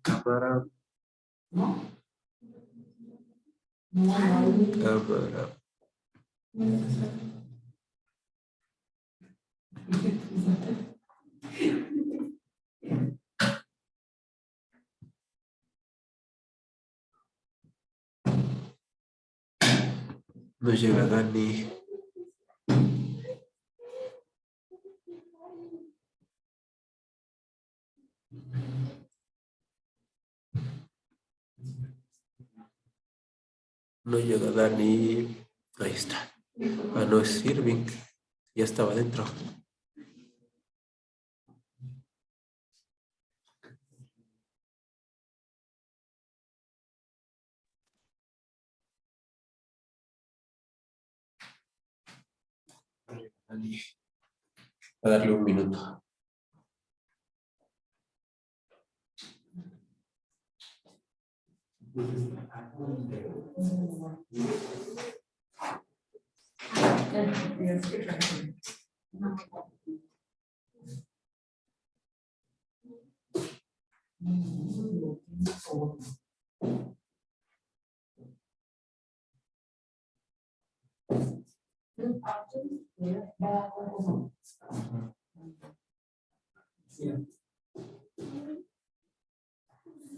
Cámara. Cámara. No llega Dani. No llega Dani. Ahí está. Ah, no, es Irving. Ya estaba dentro. Dani. Voy a darle un minuto.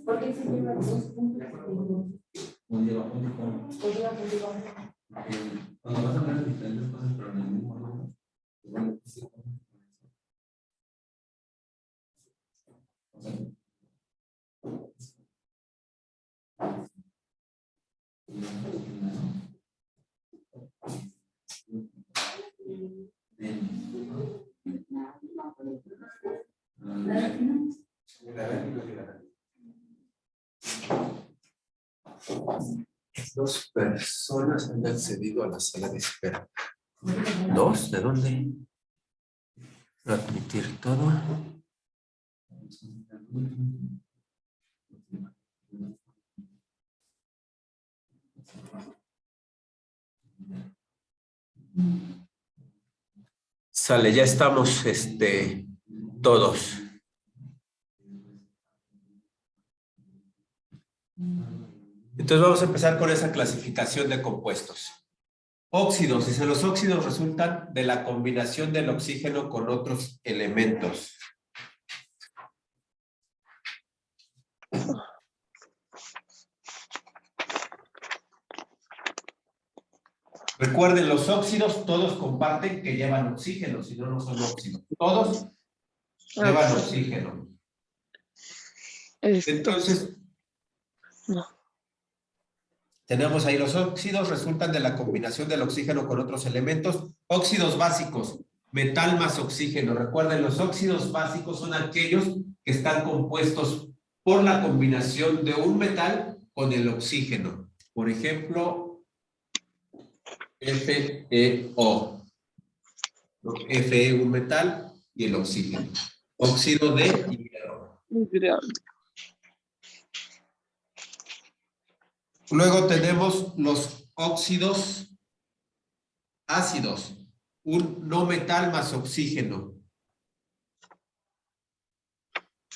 Porque si lleva 2 puntos. Cuando vas a hablar de diferentes cosas, pero en el mismo orden, igual sí. Dos personas han accedido a la sala de espera. ¿Dos? ¿De dónde? Admitir todo. Sale, ya estamos, todos. Entonces vamos a empezar con esa clasificación de compuestos. Óxidos. Dice, los óxidos resultan de la combinación del oxígeno con otros elementos. Recuerden, los óxidos todos comparten que llevan oxígeno, si no, no son óxidos. Todos llevan oxígeno. Entonces, no. Tenemos ahí los óxidos, resultan de la combinación del oxígeno con otros elementos. Óxidos básicos, metal más oxígeno. Recuerden, los óxidos básicos son aquellos que están compuestos por la combinación de un metal con el oxígeno. Por ejemplo, FeO. Fe, un metal, y el oxígeno. Óxido de hierro. Luego tenemos los óxidos ácidos, un no metal más oxígeno,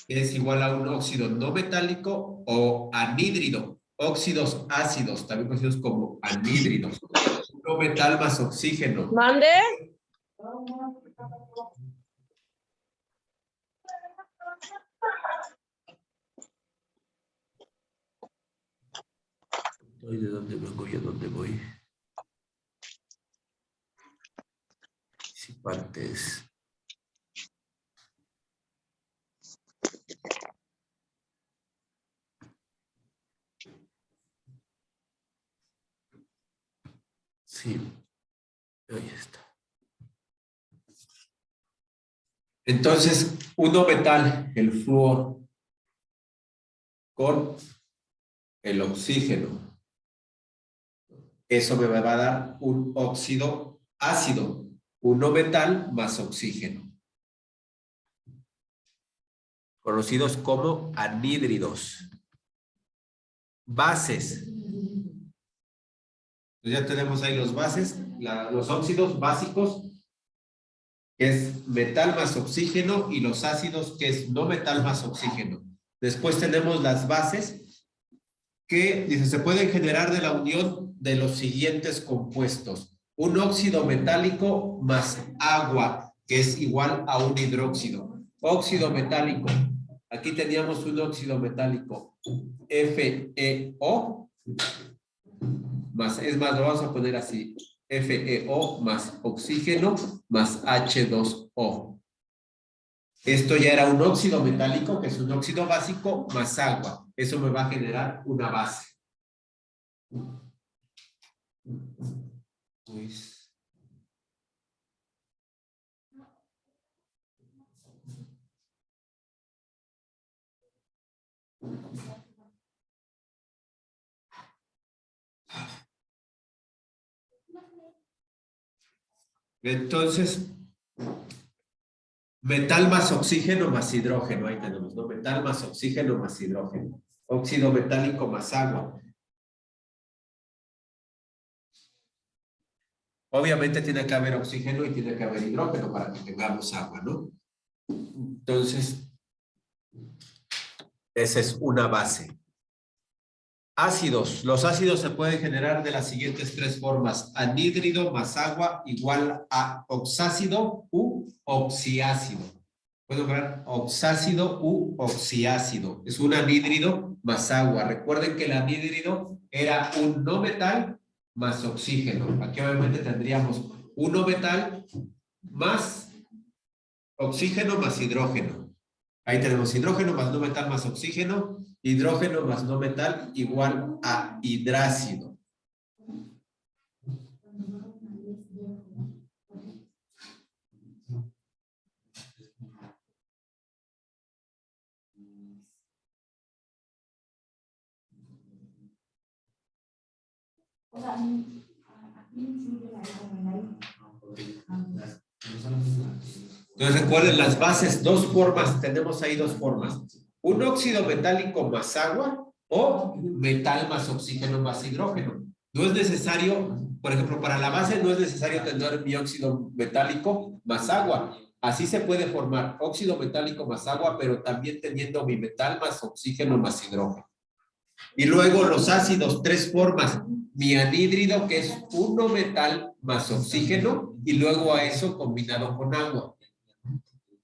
que es igual a un óxido no metálico o anhídrido. Óxidos ácidos, también conocidos como anhídridos. Un no metal más oxígeno. ¿Mande? ¿De dónde vengo y a dónde voy? Participantes. Sí, ahí está. Entonces, uno metal, el flúor, con el oxígeno. Eso me va a dar un óxido ácido, uno metal más oxígeno. Conocidos como anhídridos. Bases. Ya tenemos ahí los bases, los óxidos básicos que es metal más oxígeno, y los ácidos, que es no metal más oxígeno. Después tenemos las bases, que dice, se pueden generar de la unión de los siguientes compuestos. Un óxido metálico más agua, que es igual a un hidróxido. Óxido metálico. Aquí teníamos un óxido metálico, FeO, más, es más, lo vamos a poner así, FeO más oxígeno más H2O. Esto ya era un óxido metálico, que es un óxido básico, más agua. Eso me va a generar una base. Pues, entonces, metal más oxígeno más hidrógeno, ahí tenemos, ¿no? Metal más oxígeno más hidrógeno. Óxido metálico más agua. Obviamente tiene que haber oxígeno y tiene que haber hidrógeno para que tengamos agua, ¿no? Entonces, esa es una base. Ácidos. Los ácidos se pueden generar de las siguientes tres formas. Anhídrido más agua igual a oxácido u oxiácido. Puedo ver oxácido u oxiácido. Es un anhídrido más agua. Recuerden que el anhídrido era un no metal más oxígeno. Aquí obviamente tendríamos un no metal más oxígeno más hidrógeno. Ahí tenemos hidrógeno más no metal más oxígeno. Hidrógeno más no metal igual a hidrácido. Entonces recuerden las bases, dos formas, tenemos ahí dos formas. Un óxido metálico más agua o metal más oxígeno más hidrógeno. No es necesario, por ejemplo, para la base no es necesario tener mi óxido metálico más agua. Así se puede formar óxido metálico más agua, pero también teniendo mi metal más oxígeno más hidrógeno. Y luego los ácidos, tres formas. Mi anhídrido, que es uno metal más oxígeno, y luego a eso combinado con agua.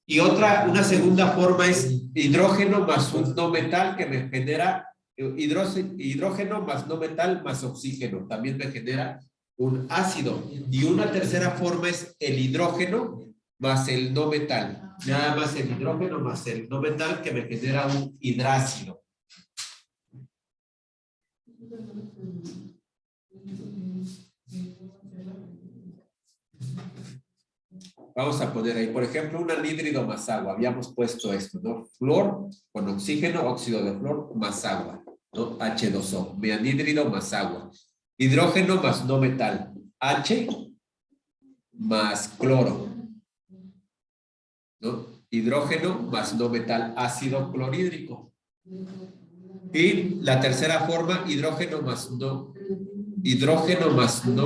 Y una segunda forma es hidrógeno más un no metal, que me genera hidrógeno más no metal más oxígeno. También me genera un ácido. Y una tercera forma es el hidrógeno más el no metal. Nada más el hidrógeno más el no metal, que me genera un hidrácido. Vamos a poner ahí, por ejemplo, un anhídrido más agua. Habíamos puesto esto, ¿no? Flor con oxígeno, óxido de flor más agua, ¿no? H2O. Mi anhídrido más agua. Hidrógeno más no metal. H más cloro, ¿no? Hidrógeno más no metal. Ácido clorhídrico. Y la tercera forma, hidrógeno más no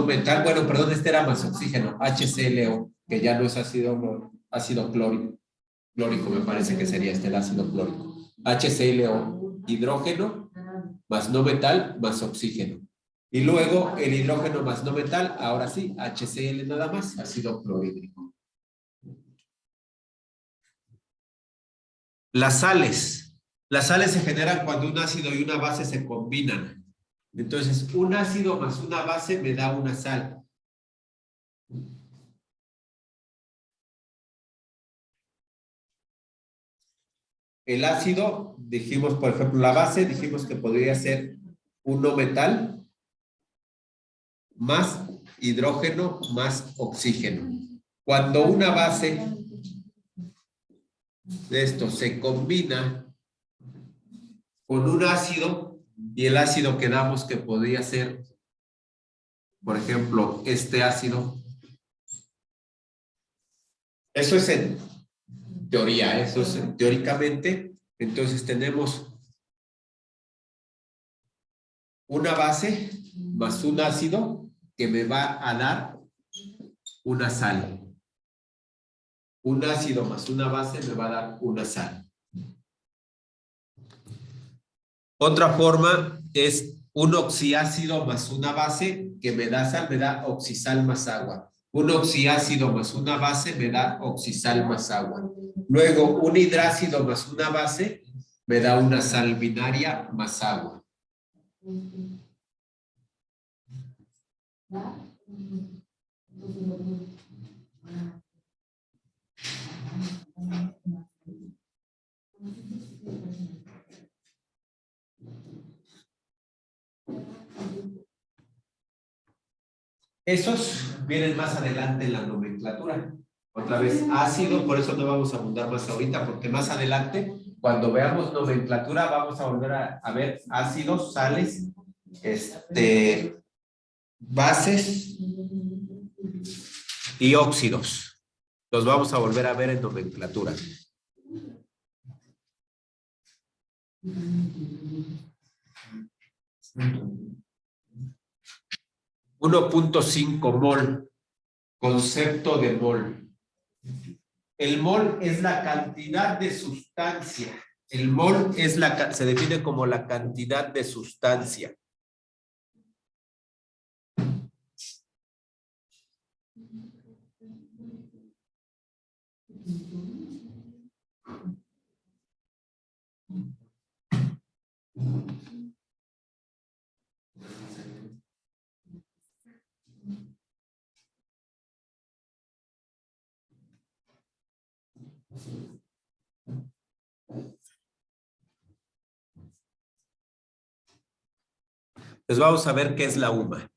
metal. Bueno, perdón, este era más oxígeno. HClO, que ya no es ácido clórico, me parece que sería el ácido clórico. HClO, hidrógeno más no metal más oxígeno. Y luego el hidrógeno más no metal, ahora sí, HCl nada más, ácido clorhídrico. Las sales. Las sales se generan cuando un ácido y una base se combinan. Entonces, un ácido más una base me da una sal. El ácido, dijimos, por ejemplo, la base, dijimos que podría ser un no metal más hidrógeno más oxígeno. Cuando una base de esto se combina con un ácido, y el ácido que damos que podría ser, por ejemplo, este ácido. Eso es en teoría, eso es teóricamente. Entonces tenemos una base más un ácido que me va a dar una sal. Un ácido más una base me va a dar una sal. Otra forma es un oxiácido más una base que me da sal, me da oxisal más agua. Un oxiácido más una base me da oxisal más agua. Luego, un hidrácido más una base me da una sal binaria más agua. Esos vienen más adelante en la nomenclatura. Otra vez, ácido, por eso no vamos a abundar más ahorita, porque más adelante, cuando veamos nomenclatura, vamos a volver a ver ácidos, sales, bases y óxidos. Los vamos a volver a ver en nomenclatura. 1.5 mol, concepto de mol. El mol es la cantidad de sustancia. El mol es se define como la cantidad de sustancia. Pues vamos a ver qué es la UMA.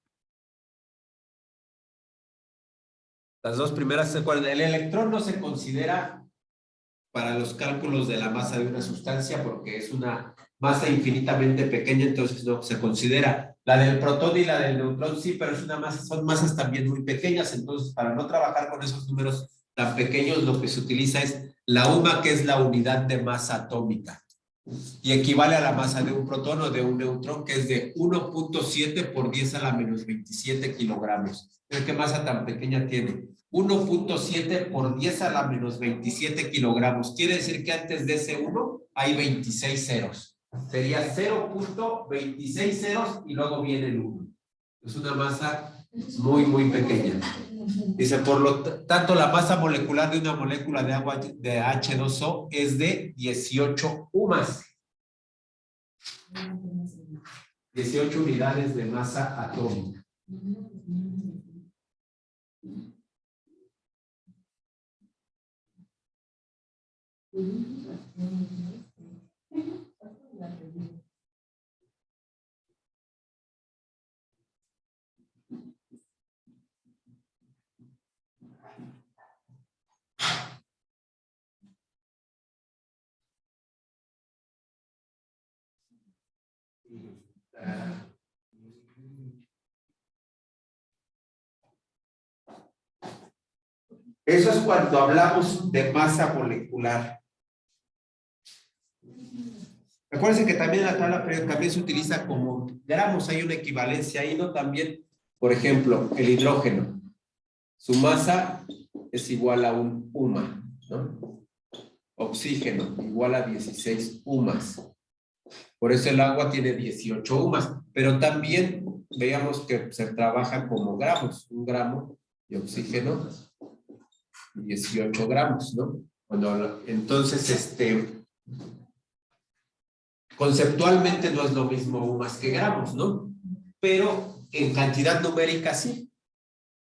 Las dos primeras se acuerdan. El electrón no se considera para los cálculos de la masa de una sustancia porque es una masa infinitamente pequeña, entonces no se considera. La del protón y la del neutrón sí, pero es una masa, son masas también muy pequeñas, entonces para no trabajar con esos números tan pequeños, lo que se utiliza es la UMA, que es la unidad de masa atómica, y equivale a la masa de un protón o de un neutrón, que es de 1.7 por 10 a la menos 27 kilogramos. ¿Qué masa tan pequeña tiene? 1.7 por 10 a la menos 27 kilogramos. Quiere decir que antes de ese 1 hay 26 ceros. Sería 0.26 ceros y luego viene el 1. Es una masa muy, muy pequeña. Dice, por lo tanto, la masa molecular de una molécula de agua de H2O es de 18 UMAS. 18 unidades de masa atómica. Eso es cuando hablamos de masa molecular. Acuérdense que también en la tabla periódica también se utiliza como gramos, hay una equivalencia ahí, ¿no? También, por ejemplo, el hidrógeno. Su masa es igual a un UMA, ¿no? Oxígeno igual a 16 UMAS. Por eso el agua tiene 18 UMAS, pero también veamos que se trabaja como gramos, un gramo de oxígeno, 18 gramos, ¿no? Entonces, conceptualmente no es lo mismo UMAS que gramos, ¿no? Pero en cantidad numérica sí.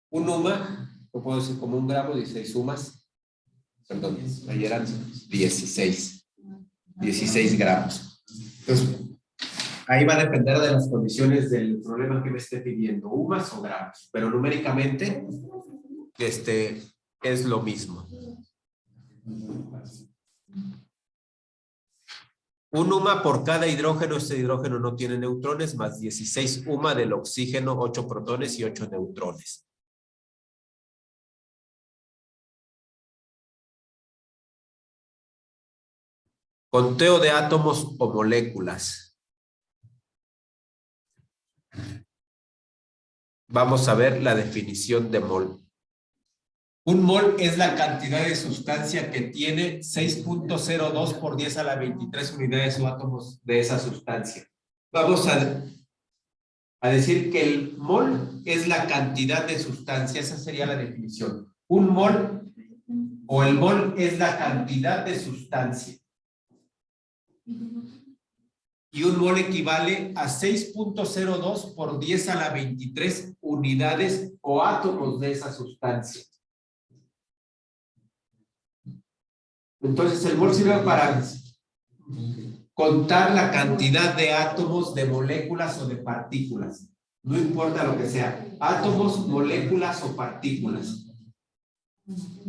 Un UMA, lo puedo decir como un gramo, 16 UMAS. Perdón, ahí eran 16 gramos. Entonces, ahí va a depender de las condiciones del problema que me esté pidiendo, UMAS o gramos, pero numéricamente es lo mismo. Un UMA por cada hidrógeno, este hidrógeno no tiene neutrones, más 16 UMA del oxígeno, 8 protones y 8 neutrones. Conteo de átomos o moléculas. Vamos a ver la definición de mol. Un mol es la cantidad de sustancia que tiene 6.02 por 10 a la 23 unidades o átomos de esa sustancia. Vamos a decir que el mol es la cantidad de sustancia, esa sería la definición. Un mol o el mol es la cantidad de sustancia. Y un mol equivale a 6.02 por 10 a la 23 unidades o átomos de esa sustancia. Entonces el mol sirve para contar la cantidad de átomos, de moléculas o de partículas. No importa lo que sea. Átomos, moléculas o partículas.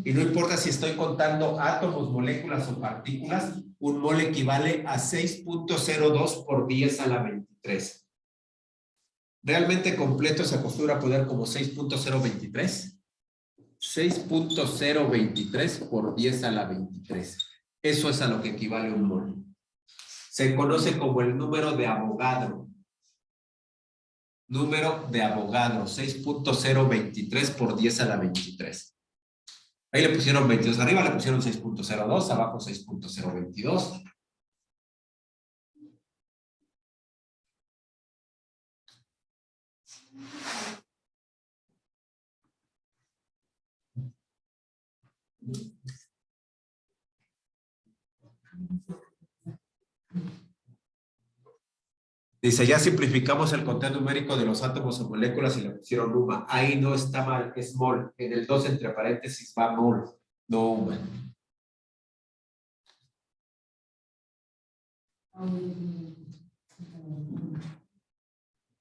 Y no importa si estoy contando átomos, moléculas o partículas, un mol equivale a 6.02 por 10 a la 23. ¿Realmente completo se acostumbra a poner como 6.023? 6.023 por 10 a la 23. Eso es a lo que equivale un mol. Se conoce como el número de Avogadro. Número de Avogadro, 6.023 por 10 a la 23. Ahí le pusieron 22 arriba, le pusieron 6.02, abajo 6.022. Dice, ya simplificamos el conteo numérico de los átomos o moléculas y le pusieron UMA. Ahí no está mal, es mol. En el 2 entre paréntesis va mol, no UMA.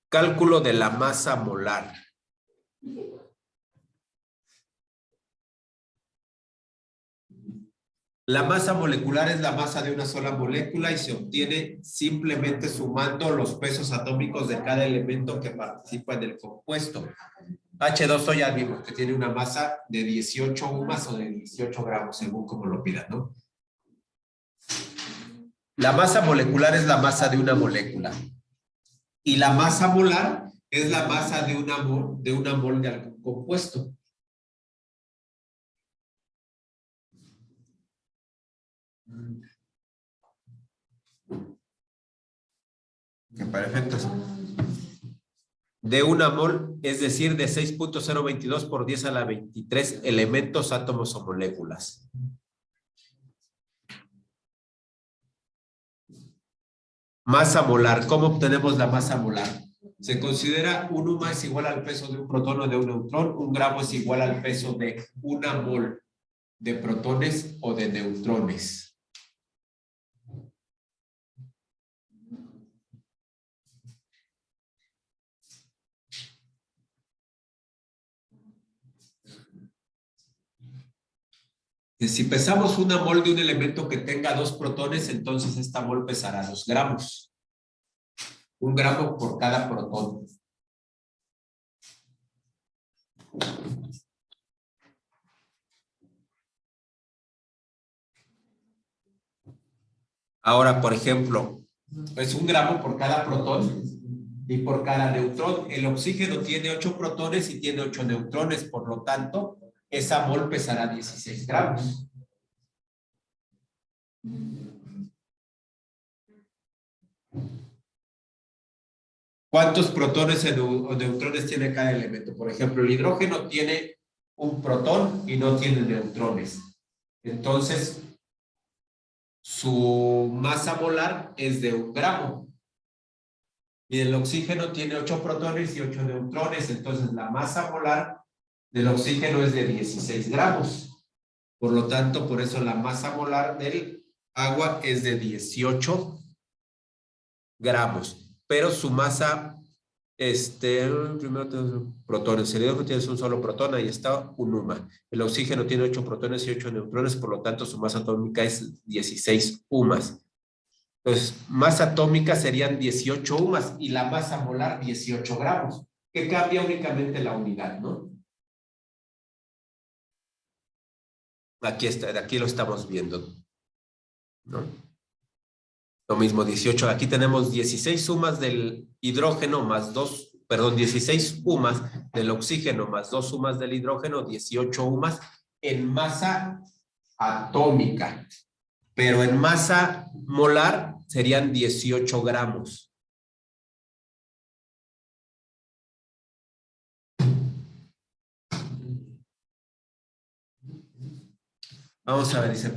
Cálculo de la masa molar. La masa molecular es la masa de una sola molécula y se obtiene simplemente sumando los pesos atómicos de cada elemento que participa en el compuesto. H2O ya vimos que tiene una masa de 18 UMAS o de 18 gramos, según como lo pidan, ¿no? La masa molecular es la masa de una molécula. Y la masa molar es la masa de una mol de algún compuesto. Perfecto. De una mol, es decir, de 6.022 por 10 a la 23 elementos, átomos o moléculas. Masa molar. ¿Cómo obtenemos la masa molar? Se considera un UMA es igual al peso de un protón o de un neutrón. Un gramo es igual al peso de una mol de protones o de neutrones. Si pesamos una mol de un elemento que tenga 2 protones, entonces esta mol pesará 2 gramos. 1 gramo por cada protón. Ahora, por ejemplo, es 1 gramo por cada protón y por cada neutrón. El oxígeno tiene 8 protones y tiene 8 neutrones, por lo tanto, esa mol pesará 16 gramos. ¿Cuántos protones o neutrones tiene cada elemento? Por ejemplo, el hidrógeno tiene un protón y no tiene neutrones. Entonces, su masa molar es de 1 gramo. Y el oxígeno tiene 8 protones y 8 neutrones. Entonces, la masa molar del oxígeno es de 16 gramos. Por lo tanto, por eso la masa molar del agua es de 18 gramos. Pero su masa, primero tenemos protones. El hidrógeno tiene un solo protón, ahí está un UMA. El oxígeno tiene 8 protones y 8 neutrones, por lo tanto, su masa atómica es 16 UMAS. Entonces, masa atómica serían 18 UMAS y la masa molar 18 gramos, que cambia únicamente la unidad, ¿no? Aquí está, aquí lo estamos viendo, ¿no? Lo mismo, 18. Aquí tenemos 16 UMAS del hidrógeno más 16 UMAS del oxígeno más 2 UMAS del hidrógeno, 18 UMAS. en masa atómica, pero en masa molar serían 18 gramos. Vamos a ver, dice,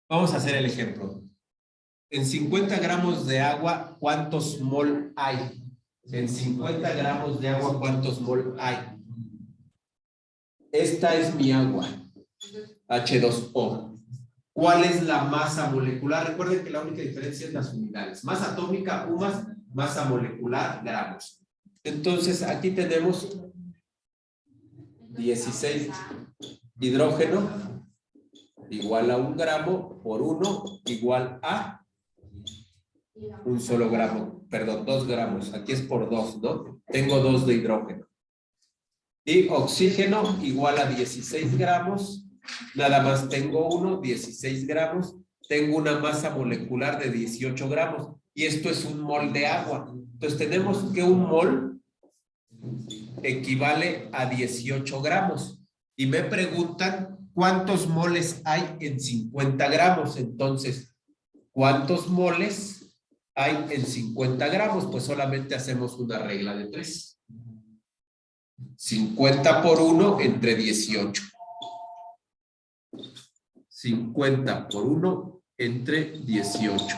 vamos a hacer el ejemplo. En 50 gramos de agua, ¿cuántos mol hay? En 50 gramos de agua, ¿cuántos mol hay? Esta es mi agua, H2O. ¿Cuál es la masa molecular? Recuerden que la única diferencia es las unidades. Masa atómica, UMAS, masa molecular, gramos. Entonces, aquí tenemos 16 hidrógeno igual a 1 gramo por 1 igual a un solo gramo. Perdón, 2 gramos. Aquí es por 2, ¿no? Tengo 2 de hidrógeno. Y oxígeno igual a 16 gramos. Nada más tengo 1, 16 gramos. Tengo una masa molecular de 18 gramos. Y esto es un mol de agua. Entonces tenemos que un mol equivale a 18 gramos. Y me preguntan cuántos moles hay en 50 gramos. Entonces, ¿cuántos moles hay en 50 gramos? Pues solamente hacemos una regla de 3. 50 por 1 entre 18. 50 por 1 entre 18.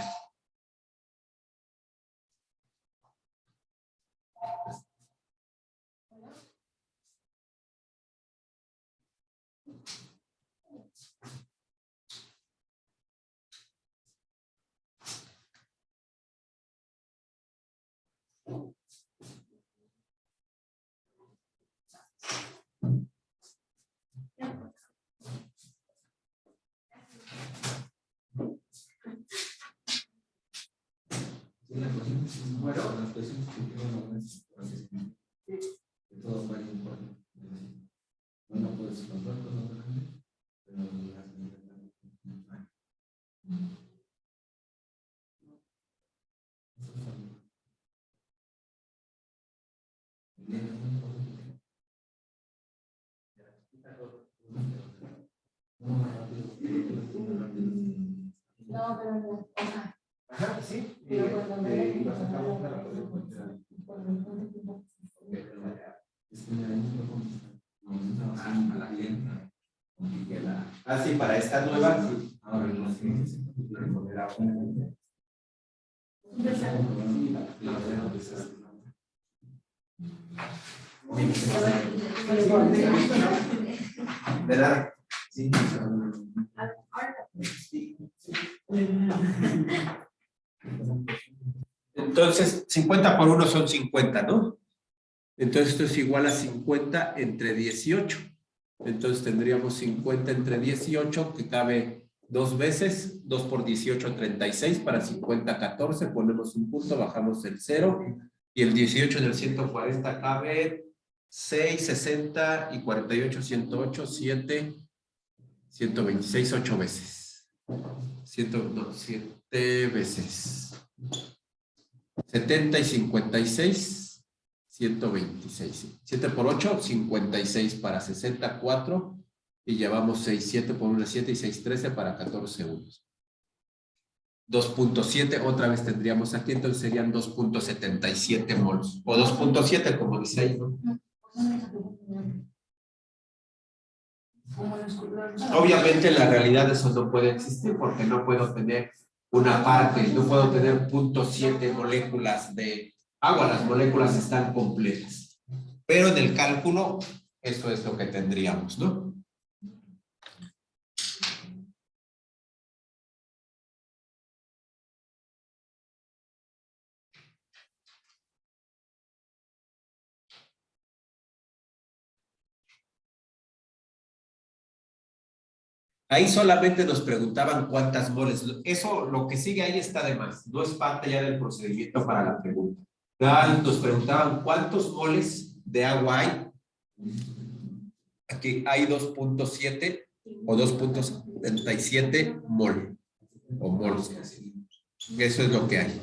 No, pero no. Ajá, sí. Ah, sí, para esta nueva. Sí. ¿Verdad? Sí. Entonces, 50 por 1 son 50, ¿no? Entonces, esto es igual a 50 entre 18. Entonces, tendríamos 50 entre 18, que cabe 2 veces. 2 por 18, 36. Para 50, 14. Ponemos un punto, bajamos el 0. Y el 18 en el 140 cabe 6, 60 y 48, 108, 7, 126, 8 veces. 7 veces. 70 y 56, 126. 7 por 8, 56 para 64. Y llevamos 6, 7 por 1, 7 y 6, 13 para 14 unos. 2.7, otra vez tendríamos aquí, entonces serían 2.77 mols. O 2.7, como dice ahí, ¿no? Obviamente en la realidad eso no puede existir porque no puedo tener una parte, no puedo tener 0.7 moléculas de agua, las moléculas están completas. Pero en el cálculo, eso es lo que tendríamos, ¿no? Ahí solamente nos preguntaban cuántas moles. Eso, lo que sigue ahí está de más. No es parte ya del procedimiento para la pregunta. Nos preguntaban cuántos moles de agua hay. Aquí hay 2.7 o 2.77 mol. O mols. Eso es lo que hay.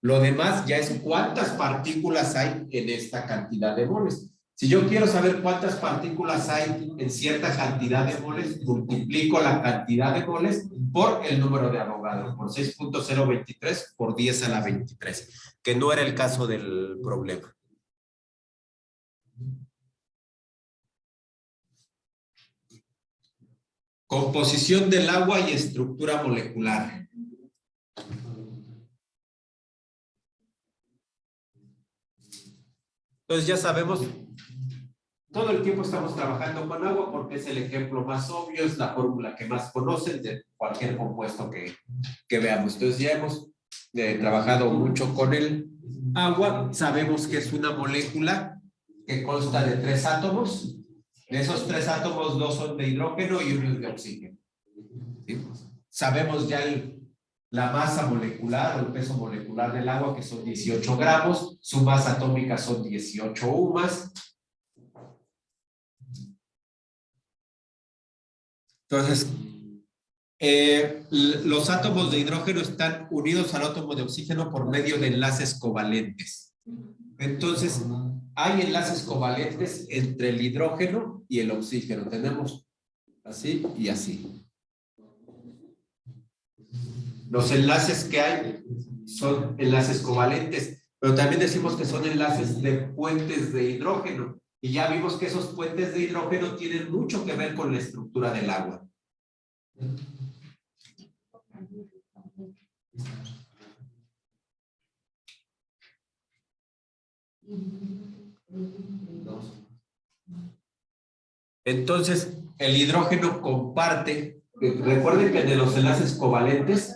Lo demás ya es cuántas partículas hay en esta cantidad de moles. Si yo quiero saber cuántas partículas hay en cierta cantidad de moles, multiplico la cantidad de moles por el número de Avogadro, por 6.023 por 10 a la 23, que no era el caso del problema. Composición del agua y estructura molecular. Entonces ya sabemos, todo el tiempo estamos trabajando con agua porque es el ejemplo más obvio, es la fórmula que más conocen de cualquier compuesto que veamos. Entonces ya hemos trabajado mucho con el agua, sabemos que es una molécula que consta de 3 átomos. De esos 3 átomos, 2 son de hidrógeno y 1 es de oxígeno. ¿Sí? Sabemos ya la masa molecular o el peso molecular del agua, que son 18 gramos, su masa atómica son 18 UMAS. Entonces, los átomos de hidrógeno están unidos al átomo de oxígeno por medio de enlaces covalentes. Entonces, hay enlaces covalentes entre el hidrógeno y el oxígeno. Tenemos así y así. Los enlaces que hay son enlaces covalentes, pero también decimos que son enlaces de puentes de hidrógeno. Y ya vimos que esos puentes de hidrógeno tienen mucho que ver con la estructura del agua. Entonces, el hidrógeno comparte, recuerden que de los enlaces covalentes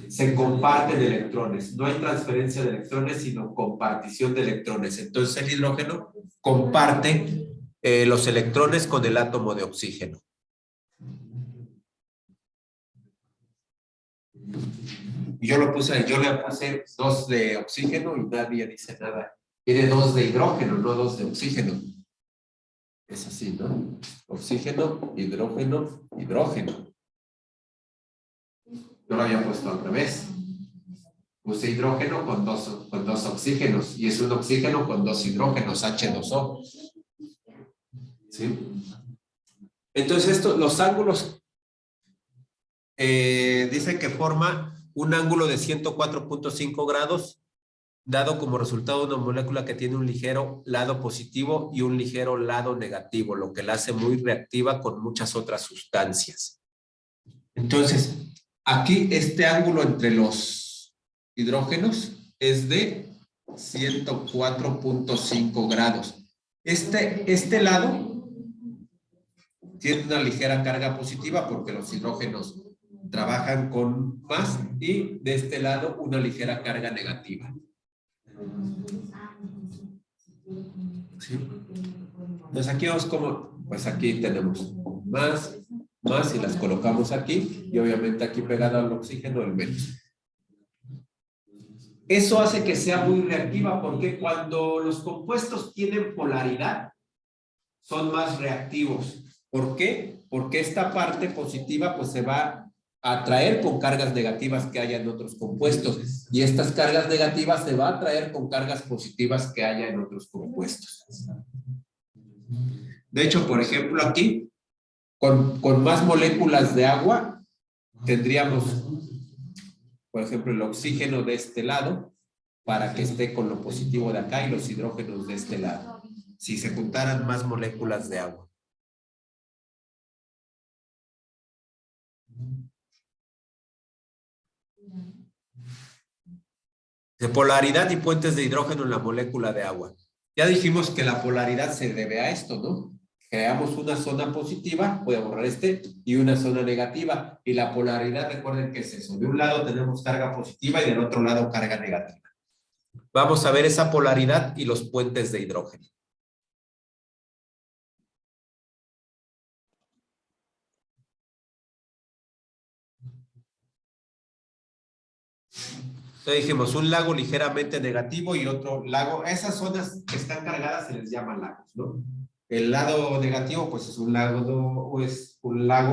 se comparten electrones, no hay transferencia de electrones, sino compartición de electrones. Entonces, el hidrógeno comparte los electrones con el átomo de oxígeno. Yo le puse 2 de oxígeno y nadie dice nada. Tiene 2 de hidrógeno, no 2 de oxígeno. Es así, ¿no? Oxígeno, hidrógeno, hidrógeno. Yo lo había puesto al revés. Puse hidrógeno con dos oxígenos y es un oxígeno con 2 hidrógenos, H2O. ¿Sí? Entonces, los ángulos dice que forma un ángulo de 104.5 grados, dado como resultado de una molécula que tiene un ligero lado positivo y un ligero lado negativo, lo que la hace muy reactiva con muchas otras sustancias. Entonces, aquí este ángulo entre los hidrógenos es de 104.5 grados. Este lado tiene una ligera carga positiva porque los hidrógenos trabajan con más, y de este lado una ligera carga negativa. ¿Sí? Entonces aquí vamos como, pues aquí tenemos más y las colocamos aquí, y obviamente aquí pegado al oxígeno el menos. Eso hace que sea muy reactiva, porque cuando los compuestos tienen polaridad, son más reactivos. ¿Por qué? Porque esta parte positiva pues se va a atraer con cargas negativas que haya en otros compuestos, y estas cargas negativas se va a atraer con cargas positivas que haya en otros compuestos. De hecho, por ejemplo, aquí, con más moléculas de agua, tendríamos, por ejemplo, el oxígeno de este lado, para que esté con lo positivo de acá, y los hidrógenos de este lado, si se juntaran más moléculas de agua. De polaridad y puentes de hidrógeno en la molécula de agua. Ya dijimos que la polaridad se debe a esto, ¿no? Creamos una zona positiva, voy a borrar y una zona negativa. Y la polaridad, recuerden que es eso. De un lado tenemos carga positiva y del otro lado carga negativa. Vamos a ver esa polaridad y los puentes de hidrógeno. Entonces dijimos, un lago ligeramente negativo y otro lago. Esas zonas que están cargadas se les llaman lagos, ¿no? El lado negativo, pues es un lago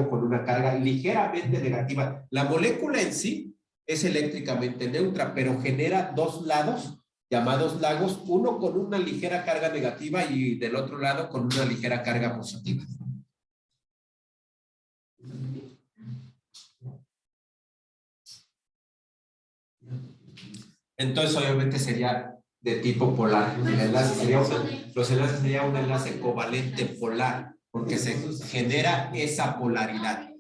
con una carga ligeramente negativa. La molécula en sí es eléctricamente neutra, pero genera 2 lados llamados lagos, uno con una ligera carga negativa y del otro lado con una ligera carga positiva. Entonces, obviamente sería de tipo polar. Los enlaces sería un enlace covalente polar, porque se genera esa polaridad.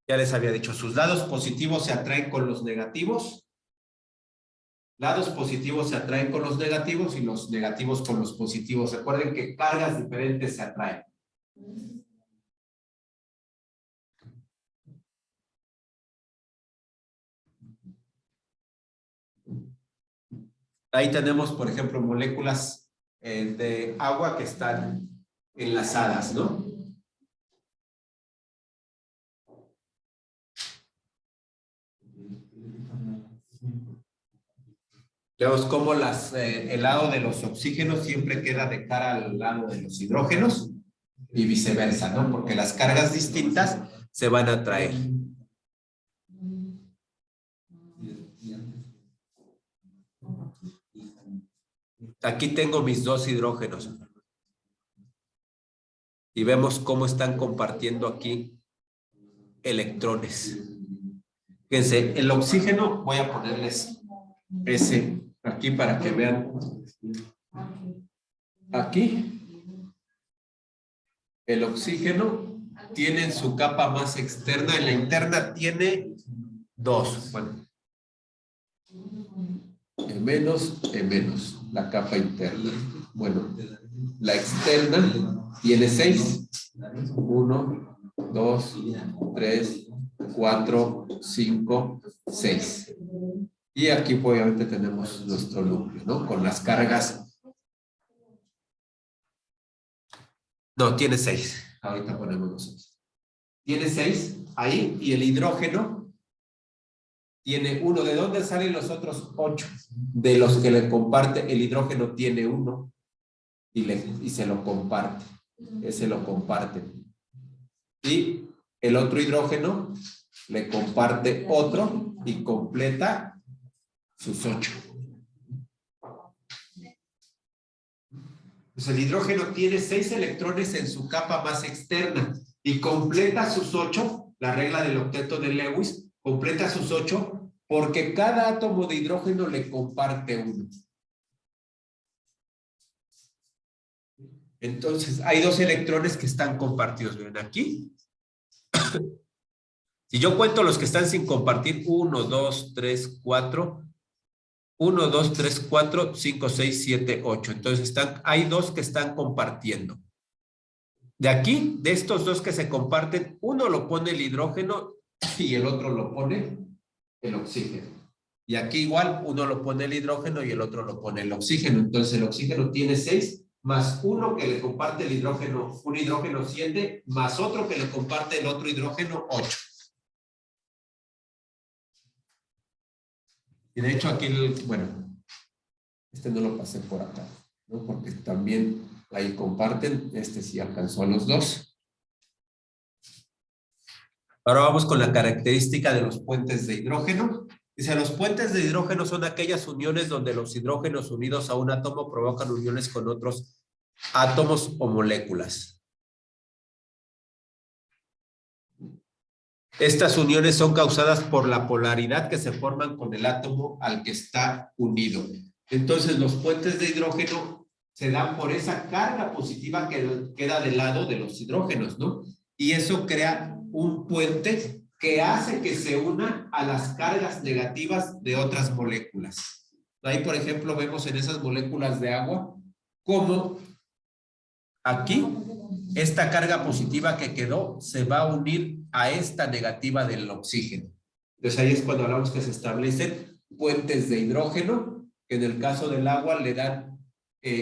Ya les había dicho, sus lados positivos se atraen con los negativos. Lados positivos se atraen con los negativos y los negativos con los positivos. Recuerden que cargas diferentes se atraen. Ahí tenemos, por ejemplo, moléculas de agua que están enlazadas, ¿no? Vemos cómo el lado de los oxígenos siempre queda de cara al lado de los hidrógenos y viceversa, ¿no? Porque las cargas distintas se van a atraer. Aquí tengo mis dos hidrógenos. Y vemos cómo están compartiendo aquí electrones. Fíjense, el oxígeno, voy a ponerles ese aquí para que vean. Aquí, el oxígeno tiene en su capa más externa, en la interna tiene dos. Bueno, E menos, la capa interna. Bueno, la externa tiene 6. 1, 2, 3, 4, 5, 6. Y aquí obviamente tenemos nuestro núcleo, ¿no? Con las cargas. No, tiene 6. Ahorita ponemos nosotros. Tiene 6 ahí y el hidrógeno tiene 1. ¿De dónde salen los otros 8? De los que le comparte, el hidrógeno tiene 1 y se lo comparte. Ese lo comparte. Y el otro hidrógeno le comparte otro y completa sus 8. Pues el hidrógeno tiene 6 electrones en su capa más externa y completa sus 8, la regla del octeto de Lewis, completa sus 8 porque cada átomo de hidrógeno le comparte 1. Entonces, hay 2 electrones que están compartidos. ¿Ven aquí? Si yo cuento los que están sin compartir, 1, 2, 3, 4... 1, 2, 3, 4, 5, 6, 7, 8. Entonces hay 2 que están compartiendo. De aquí, de estos 2 que se comparten, uno lo pone el hidrógeno y el otro lo pone el oxígeno. Y aquí igual, uno lo pone el hidrógeno y el otro lo pone el oxígeno. Entonces el oxígeno tiene 6, más uno que le comparte el hidrógeno, un hidrógeno 7, más otro que le comparte el otro hidrógeno 8. Y de hecho aquí, bueno, este no lo pasé por acá, ¿no? Porque también ahí comparten, este sí alcanzó a los 2. Ahora vamos con la característica de los puentes de hidrógeno. Dice, los puentes de hidrógeno son aquellas uniones donde los hidrógenos unidos a un átomo provocan uniones con otros átomos o moléculas. Estas uniones son causadas por la polaridad que se forman con el átomo al que está unido. Entonces, los puentes de hidrógeno se dan por esa carga positiva que queda del lado de los hidrógenos, ¿no? Y eso crea un puente que hace que se una a las cargas negativas de otras moléculas. Ahí, por ejemplo, vemos en esas moléculas de agua cómo aquí esta carga positiva que quedó se va a unir a esta negativa del oxígeno. Entonces ahí es cuando hablamos que se establecen puentes de hidrógeno, que en el caso del agua le dan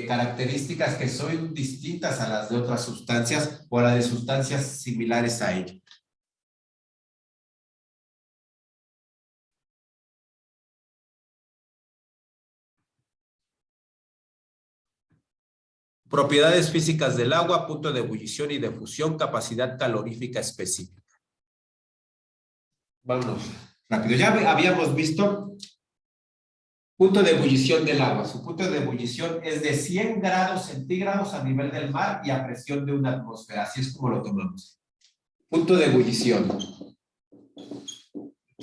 características que son distintas a las de otras sustancias o a las de sustancias similares a ella. Propiedades físicas del agua, punto de ebullición y de fusión, capacidad calorífica específica. Vámonos rápido. Ya habíamos visto punto de ebullición del agua. Su punto de ebullición es de 100 grados centígrados a nivel del mar y a presión de una atmósfera. Así es como lo tomamos. Punto de ebullición.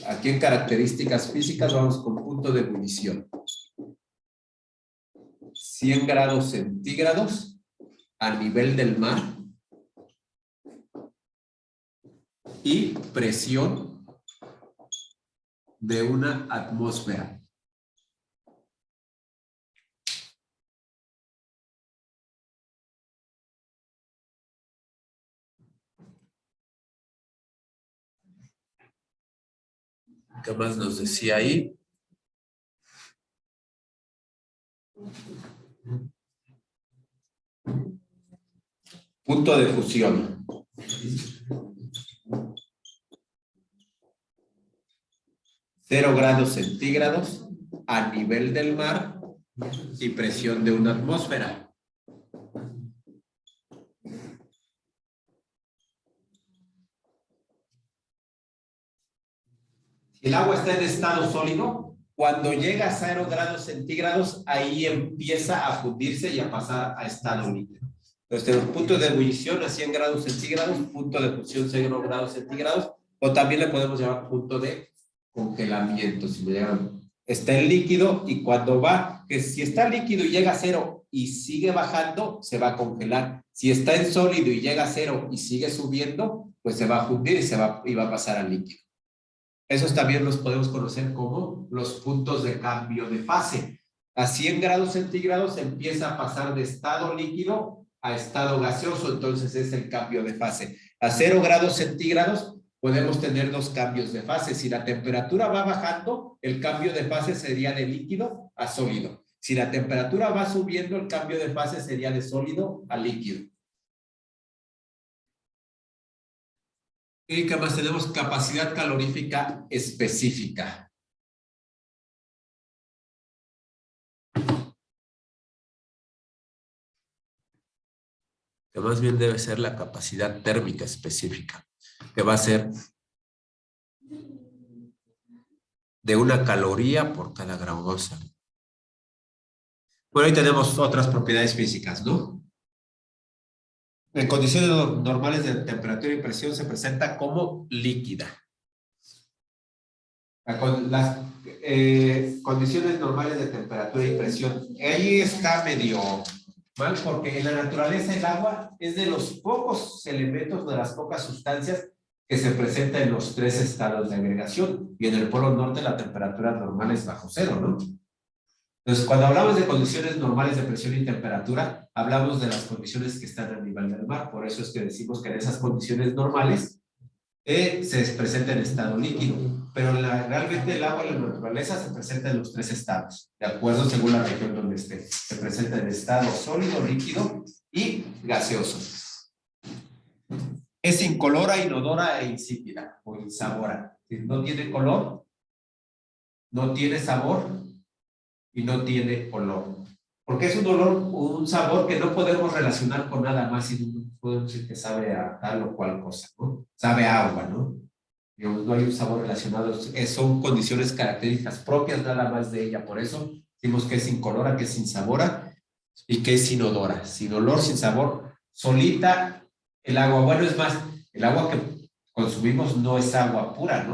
Aquí en características físicas vamos con punto de ebullición. 100 grados centígrados a nivel del mar y presión de una atmósfera. ¿Qué más nos decía ahí? Punto de fusión. Cero grados centígrados a nivel del mar y presión de una atmósfera. El agua está en estado sólido. Cuando llega a 0 grados centígrados, ahí empieza a fundirse y a pasar a estado líquido. Entonces, tenemos punto de ebullición a 100 grados centígrados, punto de fusión 0 grados centígrados, o también le podemos llamar punto de congelamiento. Si me llaman, está en líquido y cuando va, que si está líquido y llega a 0 y sigue bajando, se va a congelar. Si está en sólido y llega a 0 y sigue subiendo, pues se va a fundir y va a pasar al líquido. Esos también los podemos conocer como los puntos de cambio de fase. A 100 grados centígrados empieza a pasar de estado líquido a estado gaseoso, entonces es el cambio de fase. A 0 grados centígrados podemos tener dos cambios de fase. Si la temperatura va bajando, el cambio de fase sería de líquido a sólido. Si la temperatura va subiendo, el cambio de fase sería de sólido a líquido. ¿Y qué más tenemos? Capacidad calorífica específica. Que más bien debe ser la capacidad térmica específica, que va a ser de 1 caloría por cada grado. Bueno, ahí tenemos otras propiedades físicas, ¿no? En condiciones normales de temperatura y presión se presenta como líquida. Las condiciones normales de temperatura y presión. Ahí está medio mal porque en la naturaleza el agua es de los pocos elementos, de las pocas sustancias que se presenta en los 3 estados de agregación. Y en el polo norte la temperatura normal es bajo 0, ¿no? Entonces, cuando hablamos de condiciones normales de presión y temperatura, hablamos de las condiciones que están a nivel del mar. Por eso es que decimos que en esas condiciones normales se presenta en estado líquido. Pero realmente el agua en la naturaleza se presenta en los 3 estados, de acuerdo según la región donde esté. Se presenta en estado sólido, líquido y gaseoso. Es incolora, inodora e insípida o insabora. No tiene color, no tiene sabor y no tiene olor. Porque es un olor, un sabor que no podemos relacionar con nada más y no podemos decir que sabe a tal o cual cosa, ¿no? Sabe a agua, ¿no? Digamos, no hay un sabor relacionado. Son condiciones características propias nada más de ella. Por eso decimos que es incolora, que es insabora y que es inodora. Sin olor, sin sabor, solita el agua. Bueno, es más, el agua que consumimos no es agua pura, ¿no?